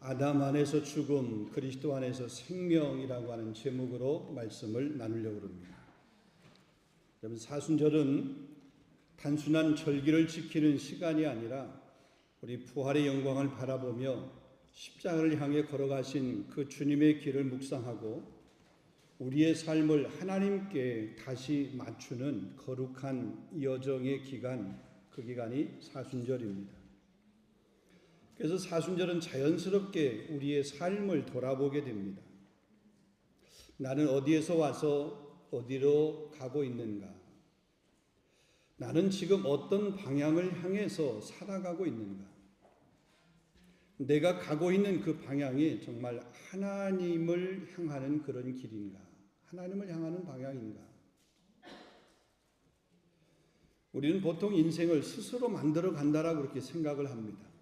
아담 안에서 죽음, 그리스도 안에서 생명이라고 하는 제목으로 말씀을 나누려고 합니다. 여러분, 사순절은 단순한 절기를 지키는 시간이 아니라 우리 부활의 영광을 바라보며 십자가를 향해 걸어가신 그 주님의 길을 묵상하고 우리의 삶을 하나님께 다시 맞추는 거룩한 여정의 기간, 그 기간이 사순절입니다. 그래서 사순절은 자연스럽게 우리의 삶을 돌아보게 됩니다. 나는 어디에서 와서 어디로 가고 있는가? 나는 지금 어떤 방향을 향해서 살아가고 있는가? 내가 가고 있는 그 방향이 정말 하나님을 향하는 그런 길인가? 하나님을 향하는 방향인가? 우리는 보통 인생을 스스로 만들어 간다라고 그렇게 생각을 합니다.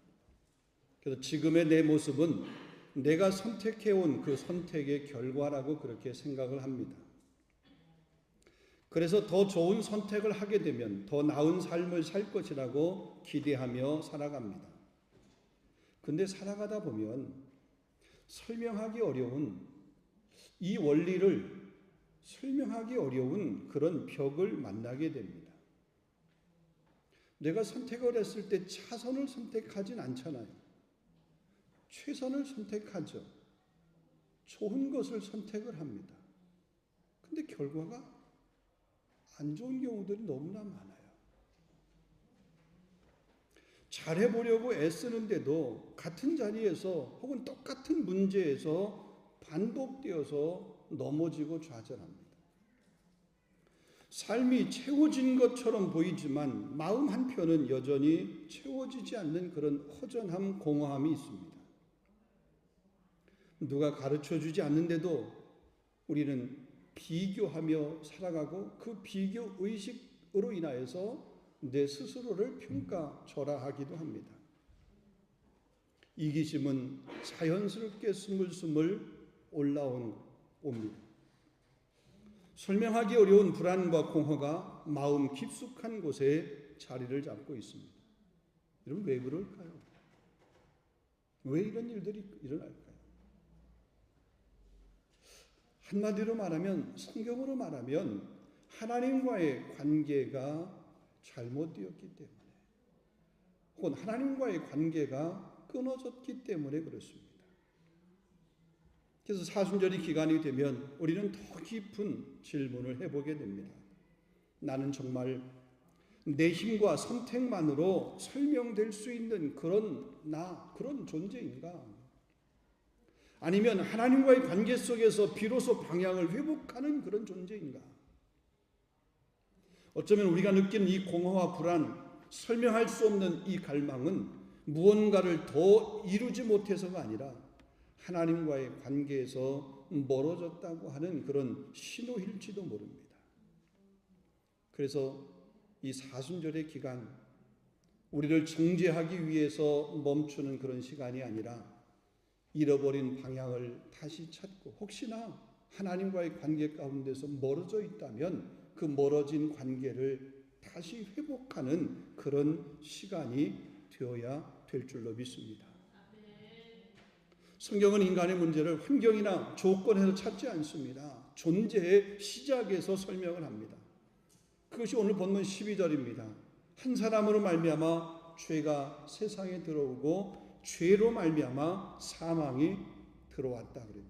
그래서 지금의 내 모습은 내가 선택해온 그 선택의 결과라고 그렇게 생각을 합니다. 그래서 더 좋은 선택을 하게 되면 더 나은 삶을 살 것이라고 기대하며 살아갑니다. 근데 살아가다 보면 설명하기 어려운 이 원리를 설명하기 어려운 그런 벽을 만나게 됩니다. 내가 선택을 했을 때 차선을 선택하진 않잖아요. 최선을 선택하죠. 좋은 것을 선택을 합니다. 근데 결과가 안 좋은 경우들이 너무나 많아요. 잘해보려고 애쓰는데도 같은 자리에서 혹은 똑같은 문제에서 반복되어서 넘어지고 좌절합니다. 삶이 채워진 것처럼 보이지만 마음 한편은 여전히 채워지지 않는 그런 허전함, 공허함이 있습니다. 누가 가르쳐주지 않는데도 우리는 비교하며 살아가고 그 비교 의식으로 인하여서 내 스스로를 평가절하하기도 합니다. 이기심은 자연스럽게 스물스물 올라옵니다. 설명하기 어려운 불안과 공허가 마음 깊숙한 곳에 자리를 잡고 있습니다. 여러분, 왜 그럴까요? 왜 이런 일들이 일어날까요? 한마디로 말하면, 성경으로 말하면 하나님과의 관계가 잘못되었기 때문에, 혹은 하나님과의 관계가 끊어졌기 때문에 그렇습니다. 그래서 사순절이 기간이 되면 우리는 더 깊은 질문을 해보게 됩니다. 나는 정말 내 힘과 선택만으로 설명될 수 있는 그런 존재인가? 아니면 하나님과의 관계 속에서 비로소 방향을 회복하는 그런 존재인가? 어쩌면 우리가 느끼는 이 공허와 불안, 설명할 수 없는 이 갈망은 무언가를 더 이루지 못해서가 아니라 하나님과의 관계에서 멀어졌다고 하는 그런 신호일지도 모릅니다. 그래서 이 사순절의 기간, 우리를 정죄하기 위해서 멈추는 그런 시간이 아니라 잃어버린 방향을 다시 찾고, 혹시나 하나님과의 관계 가운데서 멀어져 있다면 그 멀어진 관계를 다시 회복하는 그런 시간이 되어야 될 줄로 믿습니다. 성경은 인간의 문제를 환경이나 조건에서 찾지 않습니다. 존재의 시작에서 설명을 합니다. 그것이 오늘 본문 12절입니다. 한 사람으로 말미암아 죄가 세상에 들어오고 죄로 말미암아 사망이 들어왔다 그래요.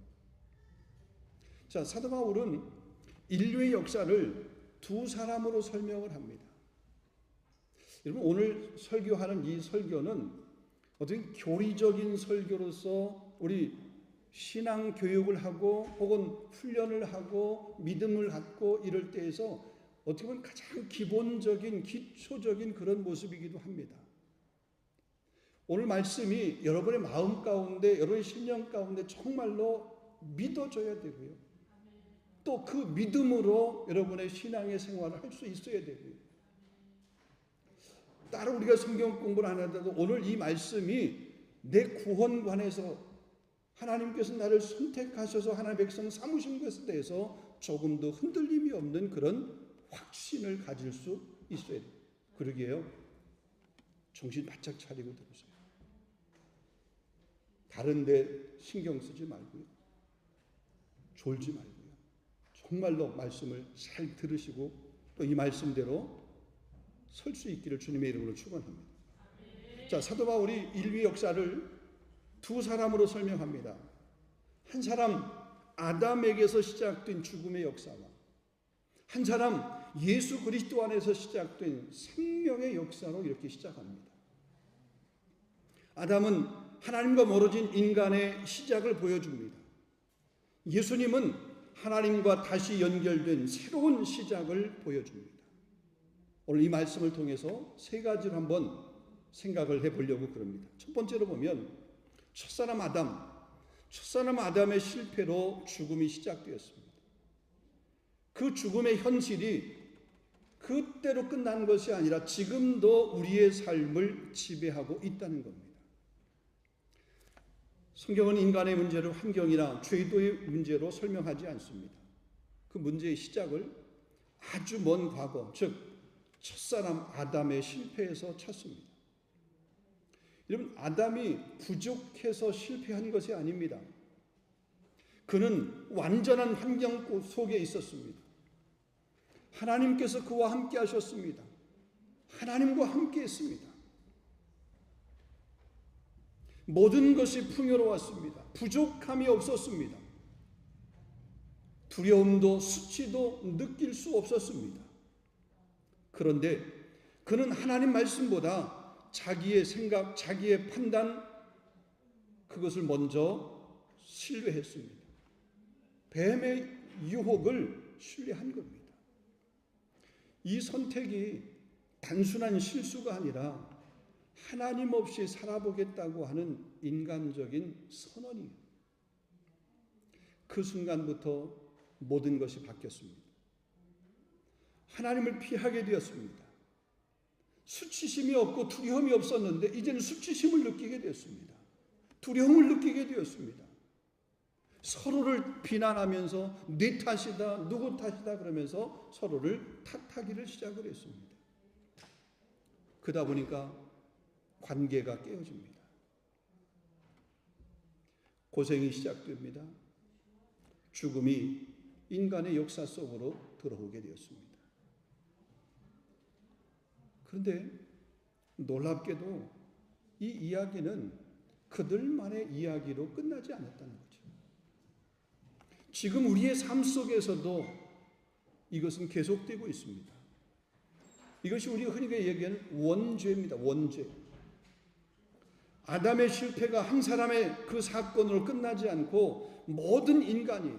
자, 사도 바울은 인류의 역사를 두 사람으로 설명을 합니다. 여러분, 오늘 설교하는 이 설교는 어떤 교리적인 설교로서 우리 신앙 교육을 하고 혹은 훈련을 하고 믿음을 갖고 이럴 때에서 어떻게 보면 가장 기본적인 기초적인 그런 모습이기도 합니다. 오늘 말씀이 여러분의 마음 가운데, 여러분의 심령 가운데 정말로 믿어져야 되고요. 또 그 믿음으로 여러분의 신앙의 생활을 할 수 있어야 되고요. 따로 우리가 성경 공부를 안 하더라도 오늘 이 말씀이 내 구원관에서 하나님께서 나를 선택하셔서 하나님의 백성 삼으신 것에 대해서 조금도 흔들림이 없는 그런 확신을 가질 수 있어야 돼요. 그러게요. 정신 바짝 차리고 들으세요. 다른 데 신경 쓰지 말고요. 졸지 말고요. 정말로 말씀을 잘 들으시고 또 이 말씀대로 설 수 있기를 주님의 이름으로 축원합니다. 자, 사도 바울이 인류 역사를 두 사람으로 설명합니다. 한 사람 아담에게서 시작된 죽음의 역사와 한 사람 예수 그리스도 안에서 시작된 생명의 역사로 이렇게 시작합니다. 아담은 하나님과 멀어진 인간의 시작을 보여줍니다. 예수님은 하나님과 다시 연결된 새로운 시작을 보여줍니다. 오늘 이 말씀을 통해서 세 가지로 한번 생각을 해보려고 그럽니다. 첫 번째로 보면 첫사람 아담의 실패로 죽음이 시작되었습니다. 그 죽음의 현실이 그때로 끝난 것이 아니라 지금도 우리의 삶을 지배하고 있다는 겁니다. 성경은 인간의 문제를 환경이나 죄도의 문제로 설명하지 않습니다. 그 문제의 시작을 아주 먼 과거, 즉 첫사람 아담의 실패에서 찾습니다. 여러분, 아담이 부족해서 실패한 것이 아닙니다. 그는 완전한 환경 속에 있었습니다. 하나님께서 그와 함께 하셨습니다. 하나님과 함께 했습니다. 모든 것이 풍요로웠습니다. 부족함이 없었습니다. 두려움도 수치도 느낄 수 없었습니다. 그런데 그는 하나님 말씀보다 자기의 생각, 자기의 판단, 그것을 먼저 신뢰했습니다. 뱀의 유혹을 신뢰한 겁니다. 이 선택이 단순한 실수가 아니라 하나님 없이 살아보겠다고 하는 인간적인 선언이에요. 그 순간부터 모든 것이 바뀌었습니다. 하나님을 피하게 되었습니다. 수치심이 없고 두려움이 없었는데 이제는 수치심을 느끼게 되었습니다. 두려움을 느끼게 되었습니다. 서로를 비난하면서 네 탓이다, 누구 탓이다 그러면서 서로를 탓하기를 시작을 했습니다. 그러다 보니까 관계가 깨어집니다. 고생이 시작됩니다. 죽음이 인간의 역사 속으로 들어오게 되었습니다. 그런데 놀랍게도 이 이야기는 그들만의 이야기로 끝나지 않았다는 거죠. 지금 우리의 삶 속에서도 이것은 계속되고 있습니다. 이것이 우리가 흔히 얘기하는 원죄입니다. 원죄. 아담의 실패가 한 사람의 그 사건으로 끝나지 않고 모든 인간이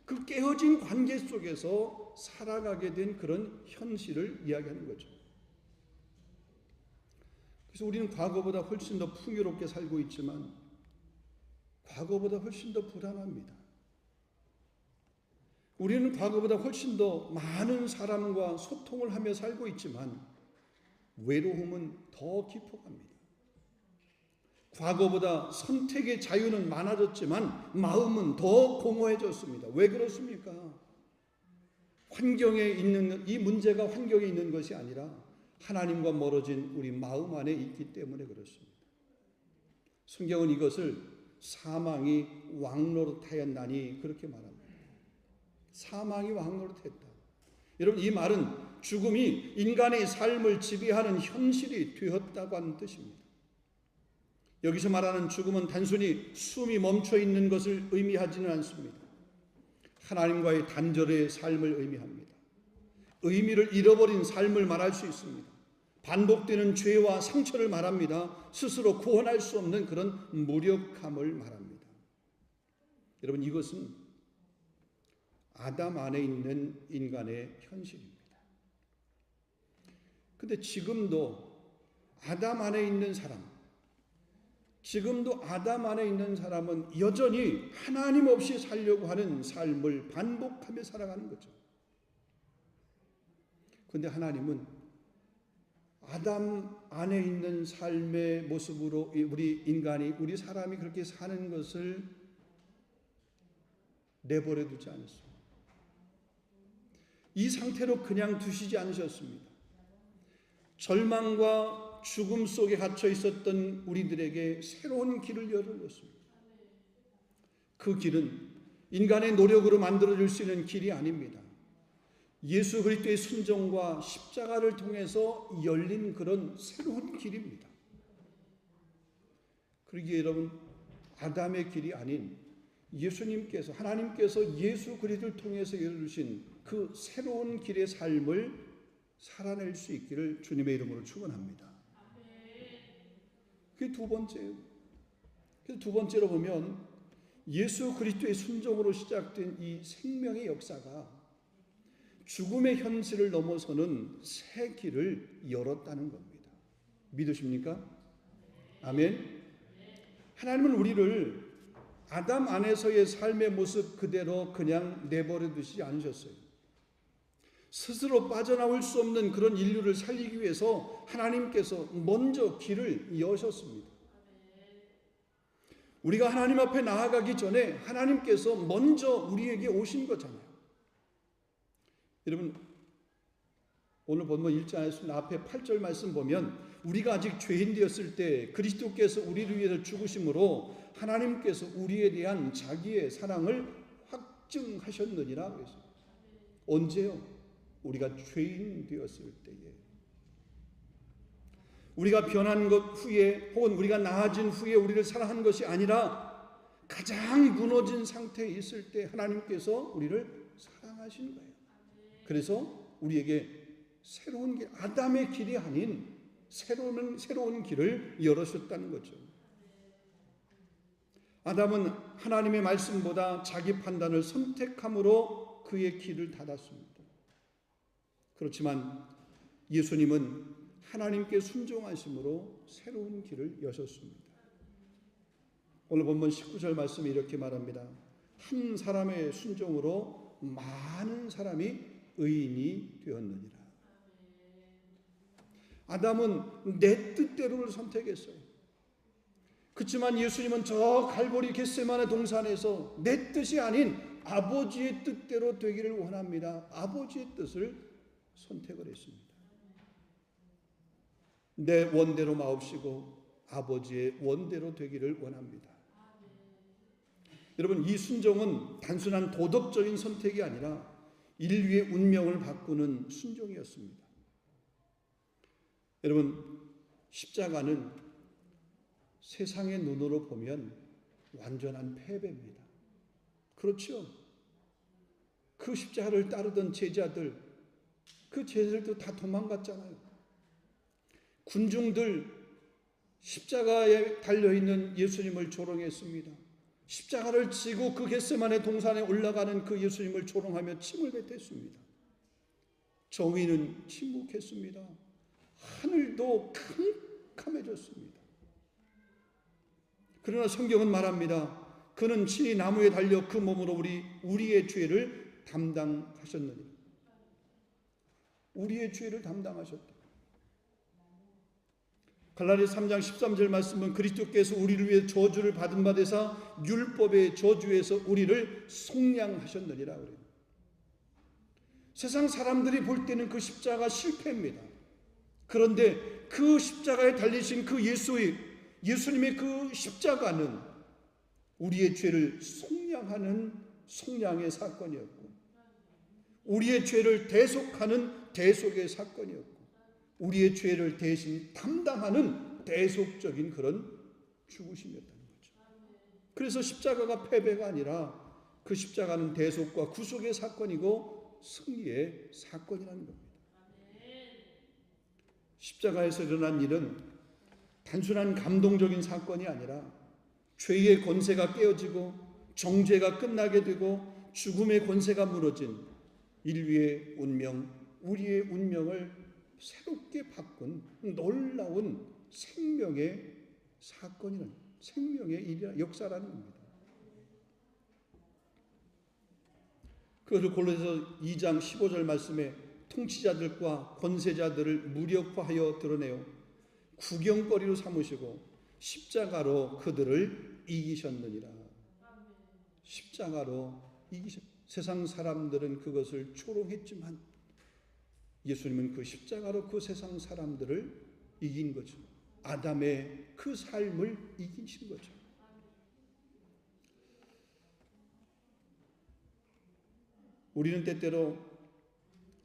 그 깨어진 관계 속에서 살아가게 된 그런 현실을 이야기하는 거죠. 그래서 우리는 과거보다 훨씬 더 풍요롭게 살고 있지만 과거보다 훨씬 더 불안합니다. 우리는 과거보다 훨씬 더 많은 사람과 소통을 하며 살고 있지만 외로움은 더 깊어갑니다. 과거보다 선택의 자유는 많아졌지만 마음은 더 공허해졌습니다. 왜 그렇습니까? 환경에 있는 이 문제가 환경에 있는 것이 아니라 하나님과 멀어진 우리 마음 안에 있기 때문에 그렇습니다. 성경은 이것을 사망이 왕노릇하였나니 그렇게 말합니다. 사망이 왕노릇했다. 여러분, 이 말은 죽음이 인간의 삶을 지배하는 현실이 되었다고 하는 뜻입니다. 여기서 말하는 죽음은 단순히 숨이 멈춰 있는 것을 의미하지는 않습니다. 하나님과의 단절의 삶을 의미합니다. 의미를 잃어버린 삶을 말할 수 있습니다. 반복되는 죄와 상처를 말합니다. 스스로 구원할 수 없는 그런 무력함을 말합니다. 여러분, 이것은 아담 안에 있는 인간의 현실입니다. 그런데 지금도 아담 안에 있는 사람, 지금도 아담 안에 있는 사람은 여전히 하나님 없이 살려고 하는 삶을 반복하며 살아가는 거죠. 그런데 하나님은 아담 안에 있는 삶의 모습으로 우리 인간이, 우리 사람이 그렇게 사는 것을 내버려 두지 않았습니다. 이 상태로 그냥 두시지 않으셨습니다. 절망과 죽음 속에 갇혀 있었던 우리들에게 새로운 길을 열어줬습니다. 그 길은 인간의 노력으로 만들어질 수 있는 길이 아닙니다. 예수 그리스도의 순종과 십자가를 통해서 열린 그런 새로운 길입니다. 그러기에 여러분, 아담의 길이 아닌 예수님께서, 하나님께서 예수 그리스도를 통해서 열어주신 그 새로운 길의 삶을 살아낼 수 있기를 주님의 이름으로 축원합니다. 그게 두 번째예요. 그래서 두 번째로 보면 예수 그리스도의 순종으로 시작된 이 생명의 역사가 죽음의 현실을 넘어서는 새 길을 열었다는 겁니다. 믿으십니까? 아멘. 하나님은 우리를 아담 안에서의 삶의 모습 그대로 그냥 내버려 두시지 않으셨어요. 스스로 빠져나올 수 없는 그런 인류를 살리기 위해서 하나님께서 먼저 길을 여셨습니다. 우리가 하나님 앞에 나아가기 전에 하나님께서 먼저 우리에게 오신 거잖아요. 여러분, 오늘 본문 1장에서 앞에 8절 말씀 보면 우리가 아직 죄인 되었을 때 그리스도께서 우리를 위해서 죽으심으로 하나님께서 우리에 대한 자기의 사랑을 확증하셨느니라 그랬어요. 언제요? 우리가 죄인 되었을 때에. 우리가 변한 것 후에 혹은 우리가 나아진 후에 우리를 사랑한 것이 아니라 가장 무너진 상태에 있을 때 하나님께서 우리를 사랑하신 거예요. 그래서 우리에게 새로운 길, 아담의 길이 아닌 새로운 길을 열어주셨다는 거죠. 아담은 하나님의 말씀보다 자기 판단을 선택함으로 그의 길을 닫았습니다. 그렇지만 예수님은 하나님께 순종하심으로 새로운 길을 여셨습니다. 오늘 본문 19절 말씀이 이렇게 말합니다. 한 사람의 순종으로 많은 사람이 의인이 되었느니라. 아담은 내 뜻대로를 선택했어요. 그렇지만 예수님은 저 갈보리 겟세마네 동산에서 내 뜻이 아닌 아버지의 뜻대로 되기를 원합니다. 아버지의 뜻을 선택을 했습니다. 내 원대로 마옵시고 아버지의 원대로 되기를 원합니다. 여러분, 이 순종은 단순한 도덕적인 선택이 아니라 인류의 운명을 바꾸는 순종이었습니다. 여러분, 십자가는 세상의 눈으로 보면 완전한 패배입니다. 그렇죠? 그 십자가를 따르던 제자들, 그 제자들도 다 도망갔잖아요. 군중들 십자가에 달려있는 예수님을 조롱했습니다. 십자가를 지고 그 겟세마네 동산에 올라가는 그 예수님을 조롱하며 침을 뱉었습니다. 정의는 침묵했습니다. 하늘도 캄캄해졌습니다. 그러나 성경은 말합니다. 그는 친히 나무에 달려 그 몸으로 우리의 죄를 담당하셨느니라. 우리의 죄를 담당하셨다. 갈라디아서 3장 13절 말씀은 그리스도께서 우리를 위해 저주를 받은 바 되사 율법의 저주에서 우리를 속량하셨느니라 그래요. 세상 사람들이 볼 때는 그 십자가 실패입니다. 그런데 그 십자가에 달리신 그 예수님의 그 십자가는 우리의 죄를 속량하는 속량의 사건이었고, 우리의 죄를 대속하는 대속의 사건이었고, 우리의 죄를 대신 담당하는 대속적인 그런 죽으심이었다는 거죠. 그래서 십자가가 패배가 아니라 그 십자가는 대속과 구속의 사건이고 승리의 사건이라는 겁니다. 십자가에서 일어난 일은 단순한 감동적인 사건이 아니라 죄의 권세가 깨어지고 정죄가 끝나게 되고 죽음의 권세가 무너진 인류의 운명, 우리의 운명을 새롭게 바꾼 놀라운 생명의 사건이라는, 생명의 일이라, 역사라는 겁니다. 그래서 골로새서 2장 15절 말씀에 통치자들과 권세자들을 무력화하여 드러내어 구경거리로 삼으시고 십자가로 그들을 이기셨느니라. 십자가로 세상 사람들은 그것을 조롱했지만 예수님은 그 십자가로 그 세상 사람들을 이긴 거죠. 아담의 그 삶을 이기신 거죠. 우리는 때때로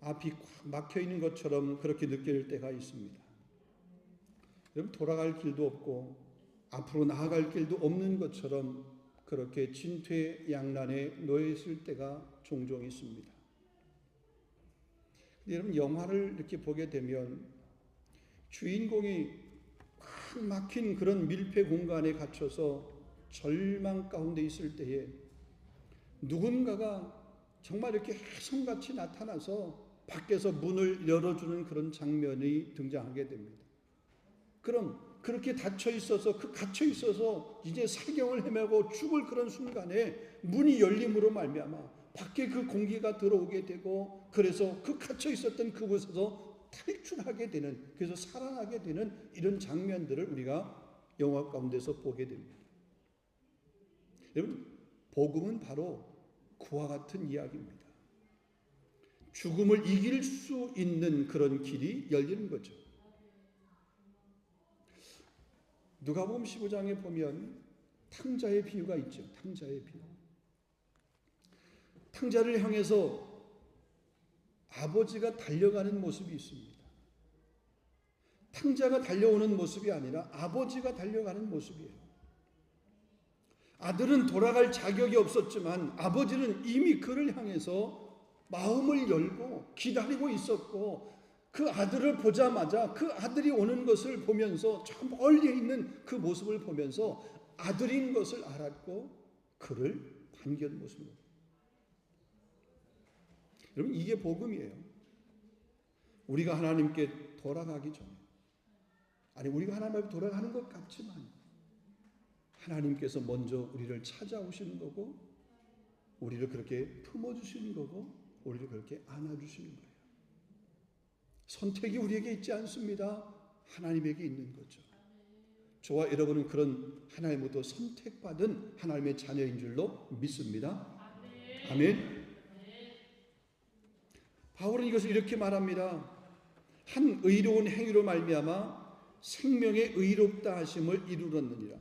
앞이 꽉 막혀 있는 것처럼 그렇게 느낄 때가 있습니다. 여러분, 돌아갈 길도 없고 앞으로 나아갈 길도 없는 것처럼 그렇게 진퇴양난에 놓여 있을 때가 종종 있습니다. 여러분, 영화를 이렇게 보게 되면 주인공이 꽉 막힌 그런 밀폐 공간에 갇혀서 절망 가운데 있을 때에 누군가가 정말 이렇게 혜성같이 나타나서 밖에서 문을 열어주는 그런 장면이 등장하게 됩니다. 그럼 그렇게 닫혀 있어서 갇혀 있어서 이제 사경을 헤매고 죽을 그런 순간에 문이 열림으로 말미암아 밖에 그 공기가 들어오게 되고, 그래서 갇혀 있었던 그곳에서 탈출하게 되는, 그래서 살아나게 되는 이런 장면들을 우리가 영화 가운데서 보게 됩니다. 여러분, 복음은 바로 그와 같은 이야기입니다. 죽음을 이길 수 있는 그런 길이 열리는 거죠. 누가복음 15장에 보면 탕자의 비유가 있죠. 탕자의 비유. 탕자를 향해서 아버지가 달려가는 모습이 있습니다. 탕자가 달려오는 모습이 아니라 아버지가 달려가는 모습이에요. 아들은 돌아갈 자격이 없었지만 아버지는 이미 그를 향해서 마음을 열고 기다리고 있었고, 그 아들을 보자마자 그 아들이 오는 것을 보면서 저 멀리 있는 그 모습을 보면서 아들인 것을 알았고 그를 반겨는 모습입니다. 여러분, 이게 복음이에요. 우리가 하나님께 돌아가기 전에, 아니 우리가 하나님 앞에 돌아가는 것 같지만 하나님께서 먼저 우리를 찾아오시는 거고, 우리를 그렇게 품어주시는 거고, 우리를 그렇게 안아주시는 거예요. 선택이 우리에게 있지 않습니다. 하나님에게 있는 거죠. 저와 여러분은 그런 하나님으로부터 선택받은 하나님의 자녀인 줄로 믿습니다. 아멘. 바울은 이것을 이렇게 말합니다. 한 의로운 행위로 말미암아 생명의 의롭다 하심을 이루었느니라.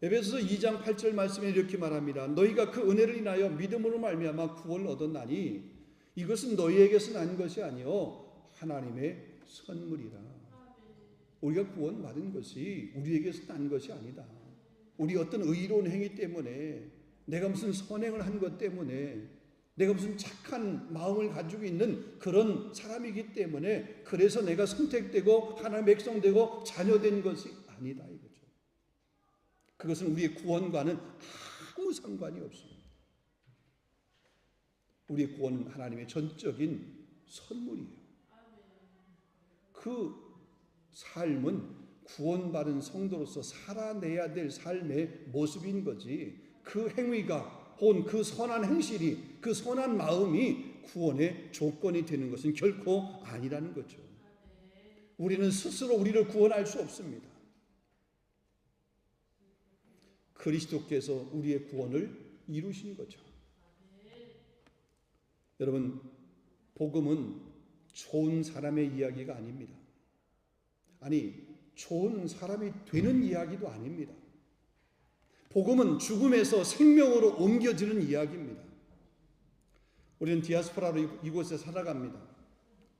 에베소서 2장 8절 말씀에 이렇게 말합니다. 너희가 그 은혜를 인하여 믿음으로 말미암아 구원을 얻었나니 이것은 너희에게서 난 것이 아니요 하나님의 선물이라. 우리가 구원받은 것이 우리에게서 난 것이 아니다. 우리 어떤 의로운 행위 때문에, 내가 무슨 선행을 한 것 때문에, 내가 무슨 착한 마음을 가지고 있는 그런 사람이기 때문에 그래서 내가 선택되고 하나님의 백성되고 자녀된 것이 아니다 이거죠. 그것은 우리의 구원과는 아무 상관이 없습니다. 우리의 구원은 하나님의 전적인 선물이에요. 그 삶은 구원받은 성도로서 살아내야 될 삶의 모습인 거지, 그 행위가 혹은 그 선한 행실이, 그 선한 마음이 구원의 조건이 되는 것은 결코 아니라는 거죠. 우리는 스스로 우리를 구원할 수 없습니다. 그리스도께서 우리의 구원을 이루신 거죠. 여러분, 복음은 좋은 사람의 이야기가 아닙니다. 아니, 좋은 사람이 되는 이야기도 아닙니다. 복음은 죽음에서 생명으로 옮겨지는 이야기입니다. 우리는 디아스포라로 이곳에 살아갑니다.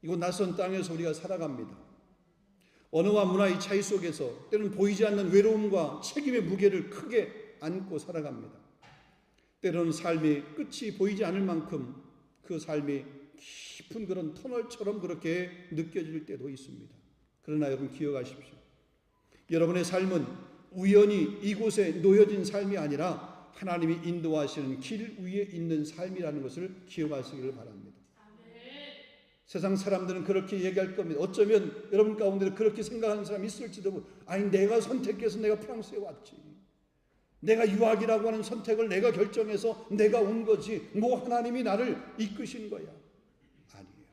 이곳 낯선 땅에서 우리가 살아갑니다. 언어와 문화의 차이 속에서 때로는 보이지 않는 외로움과 책임의 무게를 크게 안고 살아갑니다. 때로는 삶의 끝이 보이지 않을 만큼 그 삶이 깊은 그런 터널처럼 그렇게 느껴질 때도 있습니다. 그러나 여러분 기억하십시오. 여러분의 삶은 우연히 이곳에 놓여진 삶이 아니라 하나님이 인도하시는 길 위에 있는 삶이라는 것을 기억하시기를 바랍니다. 세상 사람들은 그렇게 얘기할 겁니다. 어쩌면 여러분 가운데 그렇게 생각하는 사람이 있을지도 모르고, 아니 내가 선택해서 내가 프랑스에 왔지, 내가 유학이라고 하는 선택을 내가 결정해서 내가 온 거지, 뭐 하나님이 나를 이끄신 거야. 아니에요.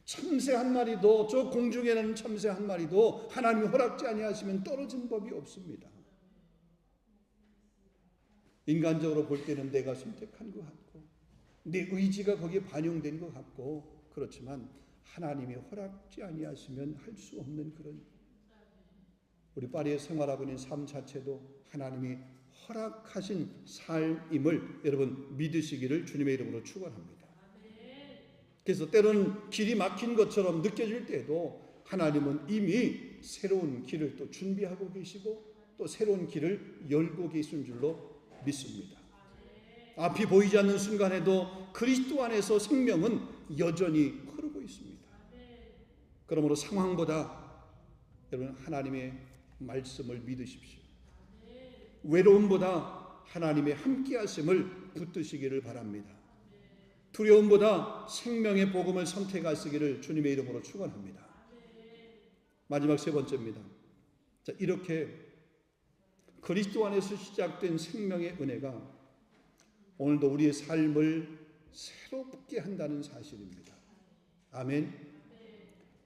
참새 한 마리도, 저 공중에 나는 참새 한 마리도 하나님이 허락지 아니하시면 떨어진 법이 없습니다. 인간적으로 볼 때는 내가 선택한 것 같고 내 의지가 거기에 반영된 것 같고, 그렇지만 하나님이 허락지 아니하시면 할 수 없는 그런, 우리 파리에 생활하고 있는 삶 자체도 하나님이 허락하신 삶임을 여러분 믿으시기를 주님의 이름으로 축원합니다. 그래서 때로는 길이 막힌 것처럼 느껴질 때도 하나님은 이미 새로운 길을 또 준비하고 계시고 또 새로운 길을 열고 계신 줄로 믿습니다. 앞이 보이지 않는 순간에도 그리스도 안에서 생명은 여전히 흐르고 있습니다. 그러므로 상황보다 여러분 하나님의 말씀을 믿으십시오. 외로움보다 하나님의 함께하심을 붙드시기를 바랍니다. 두려움보다 생명의 복음을 선택하시기를 주님의 이름으로 축원합니다. 마지막 세 번째입니다. 자, 이렇게 그리스도 안에서 시작된 생명의 은혜가 오늘도 우리의 삶을 새롭게 한다는 사실입니다. 아멘.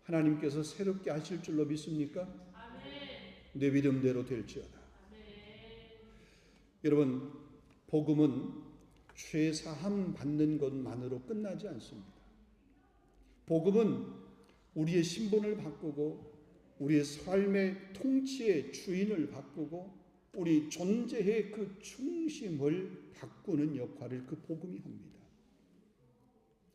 하나님께서 새롭게 하실 줄로 믿습니까? 내 믿음대로 될지어다. 여러분, 복음은 죄사함 받는 것만으로 끝나지 않습니다. 복음은 우리의 신분을 바꾸고 우리의 삶의 통치의 주인을 바꾸고 우리 존재의 그 중심을 바꾸는 역할을 그 복음이 합니다.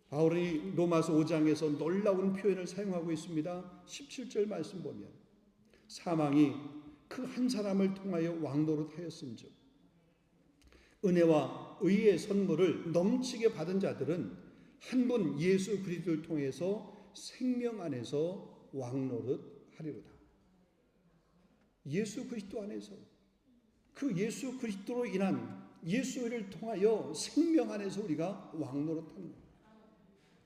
바울이 로마서 5장에서 놀라운 표현을 사용하고 있습니다. 17절 말씀 보면 사망이 그 한 사람을 통하여 왕노릇하였은즉 은혜와 의의 선물을 넘치게 받은 자들은 한 분 예수 그리스도를 통해서 생명 안에서 왕노릇하리로다. 예수 그리스도 안에서 그 예수 그리스도로 인한 예수를 통하여 생명 안에서 우리가 왕노릇하는 겁니다.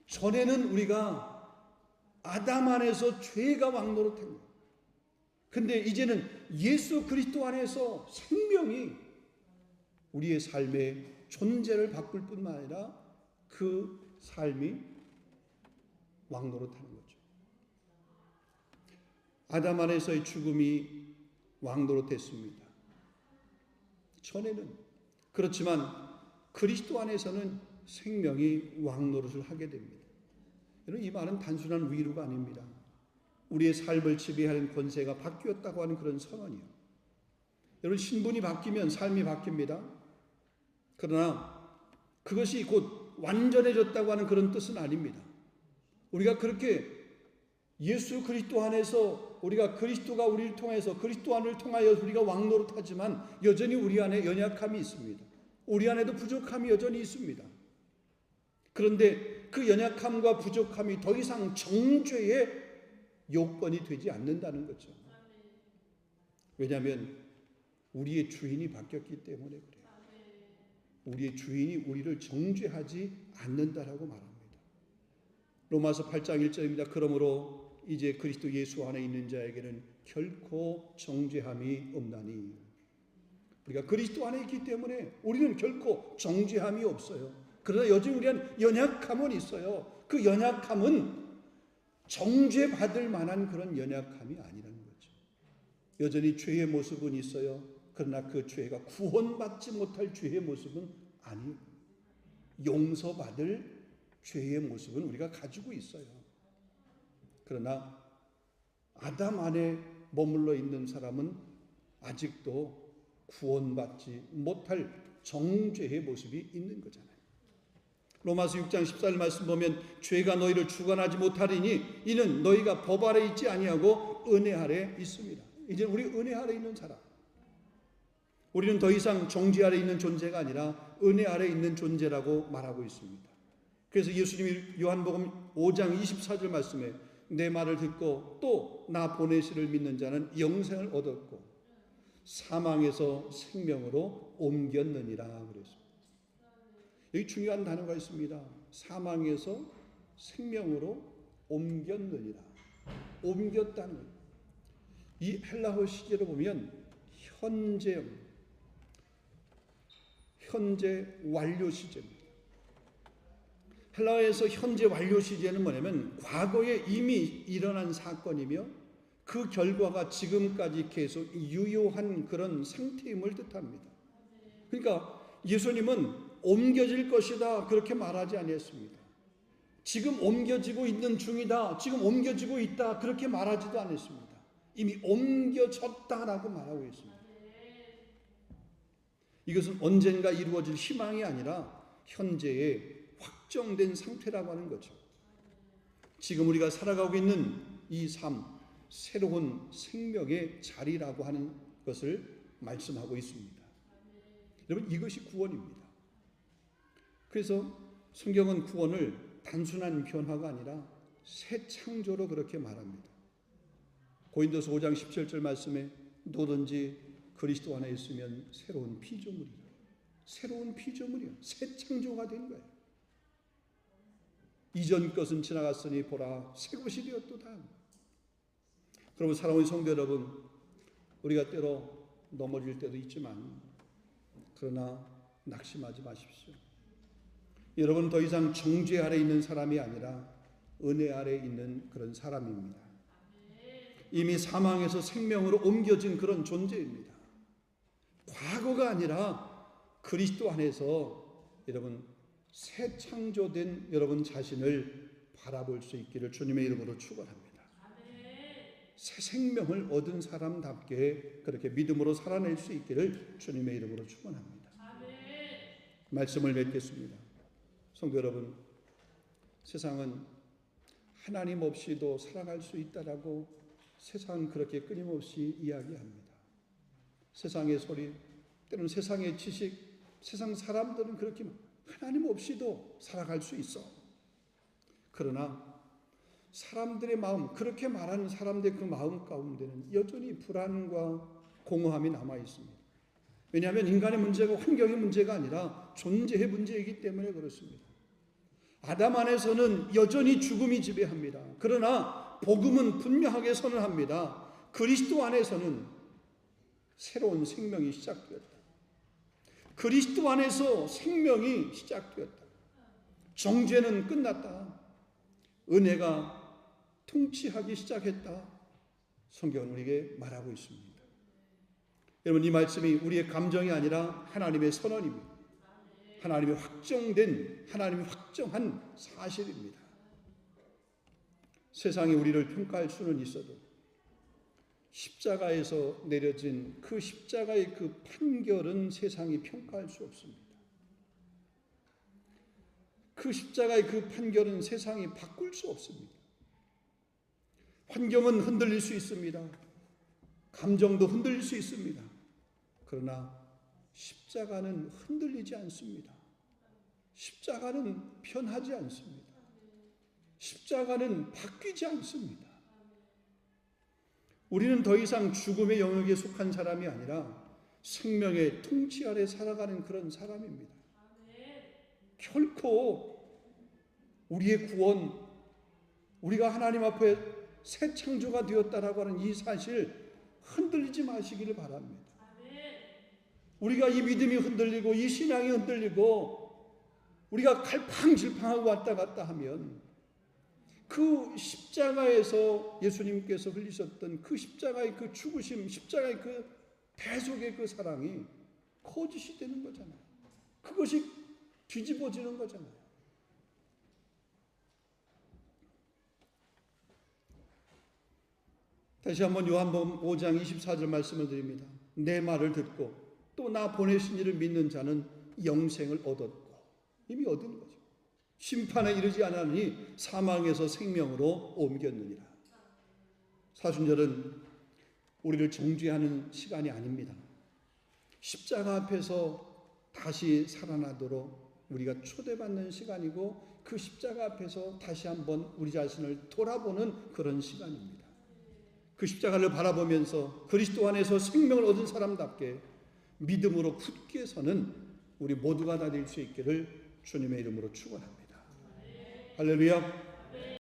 전에는 우리가 아담 안에서 죄가 왕노릇한 거예요. 근데 이제는 예수 그리스도 안에서 생명이 우리의 삶의 존재를 바꿀 뿐만 아니라 그 삶이 왕노릇하는 거죠. 아담 안에서의 죽음이 왕노릇했습니다. 전에는. 그렇지만 그리스도 안에서는 생명이 왕노릇을 하게 됩니다. 여러분, 이 말은 단순한 위로가 아닙니다. 우리의 삶을 지배하는 권세가 바뀌었다고 하는 그런 선언이요. 여러분, 신분이 바뀌면 삶이 바뀝니다. 그러나 그것이 곧 완전해졌다고 하는 그런 뜻은 아닙니다. 우리가 그렇게 예수 그리스도 안에서 우리가 그리스도가 우리를 통해서 그리스도 안을 통하여 우리가 왕노릇하지만 여전히 우리 안에 연약함이 있습니다. 우리 안에도 부족함이 여전히 있습니다. 그런데 그 연약함과 부족함이 더 이상 정죄의 요건이 되지 않는다는 거죠. 왜냐하면 우리의 주인이 바뀌었기 때문에 그래요. 우리의 주인이 우리를 정죄하지 않는다라고 말합니다. 로마서 8장 1절입니다. 그러므로 이제 그리스도 예수 안에 있는 자에게는 결코 정죄함이 없나니. 우리가 그리스도 안에 있기 때문에 우리는 결코 정죄함이 없어요. 그러나 여전히 우리는 연약함은 있어요. 그 연약함은 정죄받을 만한 그런 연약함이 아니라는 거죠. 여전히 죄의 모습은 있어요. 그러나 그 죄가 구원받지 못할 죄의 모습은 아니에요. 용서받을 죄의 모습은 우리가 가지고 있어요. 그러나 아담 안에 머물러 있는 사람은 아직도 구원받지 못할 정죄의 모습이 있는 거잖아요. 로마서 6장 14절 말씀 보면 죄가 너희를 주관하지 못하리니 이는 너희가 법 아래 있지 아니하고 은혜 아래 있습니다. 이제 우리 은혜 아래 있는 사람. 우리는 더 이상 정죄 아래 있는 존재가 아니라 은혜 아래 있는 존재라고 말하고 있습니다. 그래서 예수님이 요한복음 5장 24절 말씀에 내 말을 듣고 또 나 보내시를 믿는 자는 영생을 얻었고 사망에서 생명으로 옮겼느니라 그랬습니다. 여기 중요한 단어가 있습니다. 사망에서 생명으로 옮겼느니라. 옮겼다는 거예요. 이 헬라어 시제로 보면 현재 완료 시제입니다. 헬라어에서 현재 완료 시제는 뭐냐면 과거에 이미 일어난 사건이며 그 결과가 지금까지 계속 유효한 그런 상태임을 뜻합니다. 그러니까 예수님은 옮겨질 것이다 그렇게 말하지 아니했습니다. 지금 옮겨지고 있는 중이다, 지금 옮겨지고 있다 그렇게 말하지도 않았습니다. 이미 옮겨졌다라고 말하고 있습니다. 이것은 언젠가 이루어질 희망이 아니라 현재의 확정된 상태라고 하는 거죠. 지금 우리가 살아가고 있는 이 삶, 새로운 생명의 자리라고 하는 것을 말씀하고 있습니다. 여러분, 이것이 구원입니다. 그래서 성경은 구원을 단순한 변화가 아니라 새 창조로 그렇게 말합니다. 고린도서 5장 17절 말씀에 누구든지 그리스도 안에 있으면 새로운 피조물이라. 새로운 피조물이야. 새 창조가 된 거예요. 이전 것은 지나갔으니 보라 새 것이 되었도다. 그러면 사랑하는 성도 여러분, 우리가 때로 넘어질 때도 있지만 그러나 낙심하지 마십시오. 여러분 더 이상 정죄 아래 있는 사람이 아니라 은혜 아래 있는 그런 사람입니다. 이미 사망에서 생명으로 옮겨진 그런 존재입니다. 과거가 아니라 그리스도 안에서 여러분 새 창조된 여러분 자신을 바라볼 수 있기를 주님의 이름으로 축원합니다. 새 생명을 얻은 사람답게 그렇게 믿음으로 살아낼 수 있기를 주님의 이름으로 축원합니다. 말씀을 맺겠습니다. 성도 여러분, 세상은 하나님 없이도 살아갈 수 있다라고 세상은 그렇게 끊임없이 이야기합니다. 세상의 소리, 때로는 세상의 지식, 세상 사람들은 그렇게 하나님 없이도 살아갈 수 있어. 그러나 사람들의 마음, 그렇게 말하는 사람들의 그 마음 가운데는 여전히 불안과 공허함이 남아 있습니다. 왜냐하면 인간의 문제가 환경의 문제가 아니라 존재의 문제이기 때문에 그렇습니다. 아담 안에서는 여전히 죽음이 지배합니다. 그러나 복음은 분명하게 선언합니다. 그리스도 안에서는 새로운 생명이 시작되었다. 그리스도 안에서 생명이 시작되었다. 정죄는 끝났다. 은혜가 통치하기 시작했다. 성경은 우리에게 말하고 있습니다. 여러분, 이 말씀이 우리의 감정이 아니라 하나님의 선언입니다. 하나님이 하나님이 확정한 사실입니다. 세상이 우리를 평가할 수는 있어도 십자가에서 내려진 그 십자가의 그 판결은 세상이 평가할 수 없습니다. 그 십자가의 그 판결은 세상이 바꿀 수 없습니다. 환경은 흔들릴 수 있습니다. 감정도 흔들릴 수 있습니다. 그러나 십자가는 흔들리지 않습니다. 십자가는 변하지 않습니다. 십자가는 바뀌지 않습니다. 우리는 더 이상 죽음의 영역에 속한 사람이 아니라 생명의 통치 아래 살아가는 그런 사람입니다. 결코 우리의 구원, 우리가 하나님 앞에 새 창조가 되었다라고 하는 이 사실 흔들리지 마시기를 바랍니다. 우리가 이 믿음이 흔들리고 이 신앙이 흔들리고 우리가 갈팡질팡하고 왔다 갔다 하면 그 십자가에서 예수님께서 흘리셨던 그 십자가의 그 죽으심, 십자가의 그 대속의 그 사랑이 거짓이 되는 거잖아요. 그것이 뒤집어지는 거잖아요. 다시 한번 요한복음 5장 24절 말씀을 드립니다. 내 말을 듣고 또 나 보내신 이를 믿는 자는 영생을 얻었고, 이미 얻은 거죠. 심판에 이르지 않았으니 사망에서 생명으로 옮겼느니라. 사순절은 우리를 정죄하는 시간이 아닙니다. 십자가 앞에서 다시 살아나도록 우리가 초대받는 시간이고, 그 십자가 앞에서 다시 한번 우리 자신을 돌아보는 그런 시간입니다. 그 십자가를 바라보면서 그리스도 안에서 생명을 얻은 사람답게 믿음으로 굳게 서는 우리 모두가 다 될 수 있기를 주님의 이름으로 축원합니다. 할렐루야.